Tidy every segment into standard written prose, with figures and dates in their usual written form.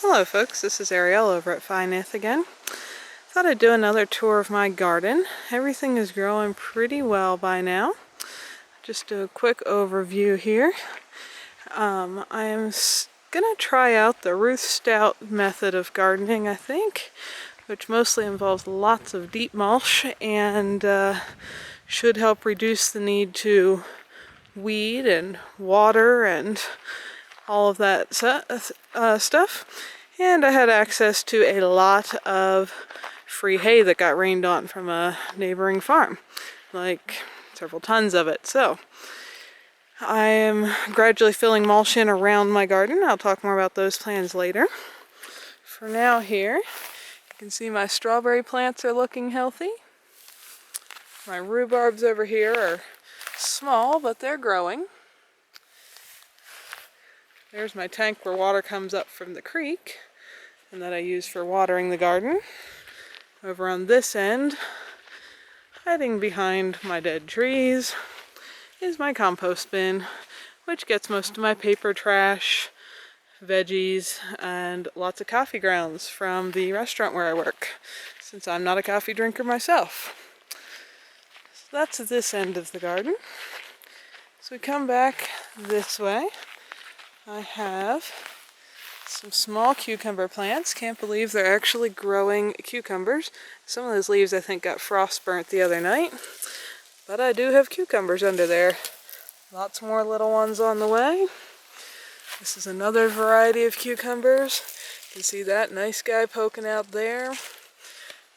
Hello folks, this is Ariel over at Nyth again. Thought I'd do another tour of my garden. Everything is growing pretty well by now. Just a quick overview here. I am gonna try out the Ruth Stout method of gardening, I think, which mostly involves lots of deep mulch and should help reduce the need to weed and water and all of that stuff. And I had access to a lot of free hay that got rained on from a neighboring farm, like several tons of it. So I am gradually filling mulch in around my garden. I'll talk more about those plans later. For now here, you can see my strawberry plants are looking healthy. My rhubarbs over here are small, but they're growing. There's my tank where water comes up from the creek and that I use for watering the garden. Over on this end, hiding behind my dead trees, is my compost bin, which gets most of my paper trash, veggies, and lots of coffee grounds from the restaurant where I work, since I'm not a coffee drinker myself. So that's this end of the garden. So we come back this way. I have some small cucumber plants. Can't believe they're actually growing cucumbers. Some of those leaves I think got frost burnt the other night, but I do have cucumbers under there. Lots more little ones on the way. This is another variety of cucumbers. You can see that nice guy poking out there.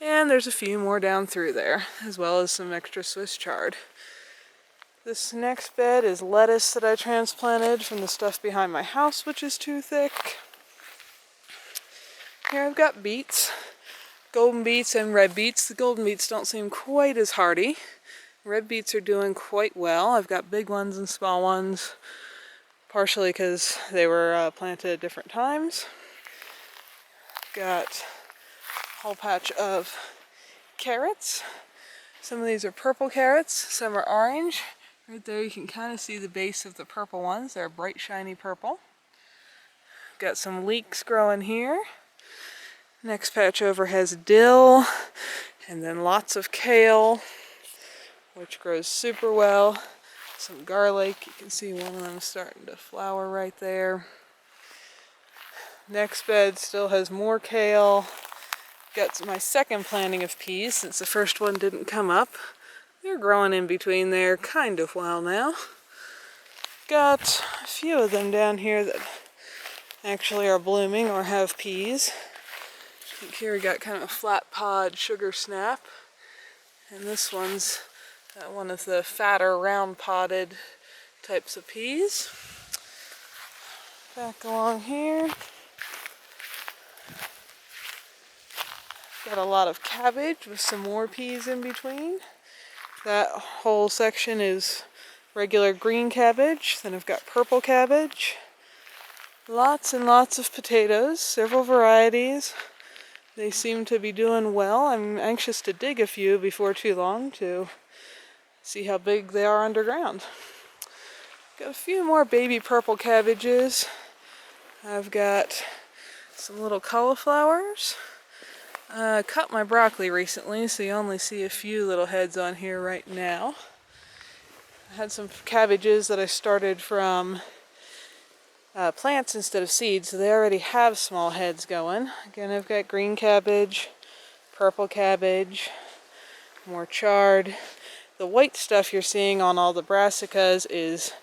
And there's a few more down through there, as well as some extra Swiss chard. This next bed is lettuce that I transplanted from the stuff behind my house, which is too thick. Here I've got beets, golden beets and red beets. The golden beets don't seem quite as hardy. Red beets are doing quite well. I've got big ones and small ones, partially because they were planted at different times. Got a whole patch of carrots. Some of these are purple carrots, some are orange. Right there you can kind of see the base of the purple ones. They're bright shiny purple. Got some leeks growing here. Next patch over has dill, and then lots of kale, which grows super well. Some garlic, you can see one of them starting to flower right there. Next bed still has more kale. Got my second planting of peas since the first one didn't come up. They're growing in between there kind of well now. Got a few of them down here that actually are blooming or have peas. I think here we got kind of a flat pod sugar snap. And this one's one of the fatter round podded types of peas. Back along here. Got a lot of cabbage with some more peas in between. That whole section is regular green cabbage. Then I've got purple cabbage. Lots and lots of potatoes, several varieties. They seem to be doing well. I'm anxious to dig a few before too long to see how big they are underground. Got a few more baby purple cabbages. I've got some little cauliflowers. Cut my broccoli recently, so you only see a few little heads on here right now. I had some cabbages that I started from plants instead of seeds, so they already have small heads going. Again, I've got green cabbage, purple cabbage, more chard. The white stuff you're seeing on all the brassicas is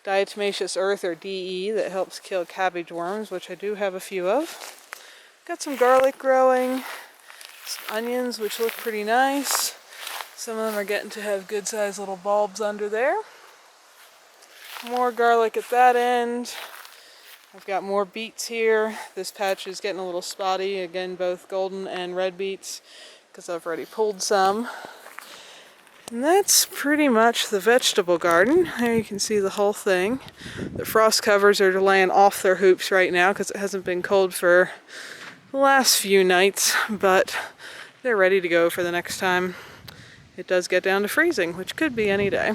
diatomaceous earth, or DE, that helps kill cabbage worms, which I do have a few of. Got some garlic growing. Some onions, which look pretty nice. Some of them are getting to have good sized little bulbs under there. More garlic at that end. I've got more beets here. This patch is getting a little spotty. Again, both golden and red beets, because I've already pulled some. And that's pretty much the vegetable garden. There you can see the whole thing. The frost covers are laying off their hoops right now because it hasn't been cold for the last few nights, but they're ready to go for the next time it does get down to freezing, which could be any day.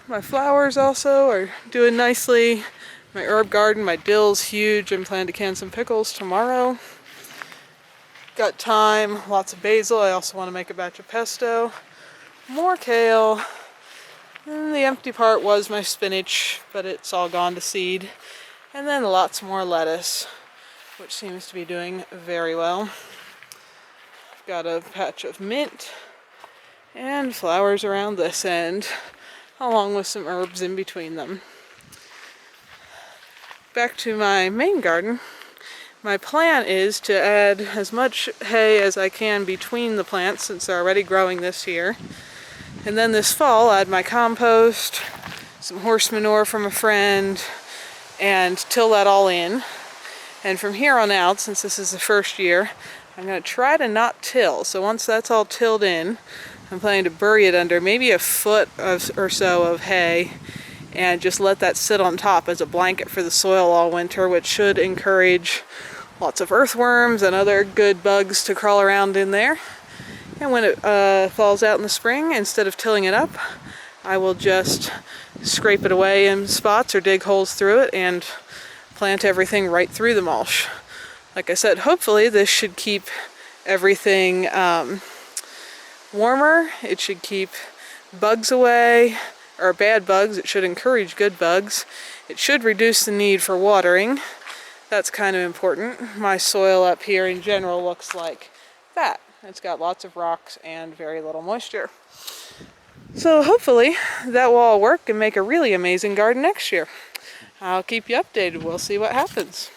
My flowers also are doing nicely. My herb garden, my dill's huge. I'm planning to can some pickles tomorrow. Got thyme, lots of basil. I also want to make a batch of pesto. More kale. And the empty part was my spinach, but it's all gone to seed. And then lots more lettuce, which seems to be doing very well. I've got a patch of mint and flowers around this end, along with some herbs in between them. Back to my main garden. My plan is to add as much hay as I can between the plants since they're already growing this year. And then this fall, add my compost, some horse manure from a friend, and till that all in. And from here on out, since this is the first year, I'm going to try to not till. So once that's all tilled in, I'm planning to bury it under maybe a foot or so of hay and just let that sit on top as a blanket for the soil all winter, which should encourage lots of earthworms and other good bugs to crawl around in there. And when it falls out in the spring, instead of tilling it up, I will just scrape it away in spots or dig holes through it and plant everything right through the mulch. Like I said, hopefully this should keep everything warmer. It should keep bugs away, or bad bugs. It should encourage good bugs. It should reduce the need for watering. That's kind of important. My soil up here in general looks like that. It's got lots of rocks and very little moisture. So hopefully that will all work and make a really amazing garden next year. I'll keep you updated. We'll see what happens.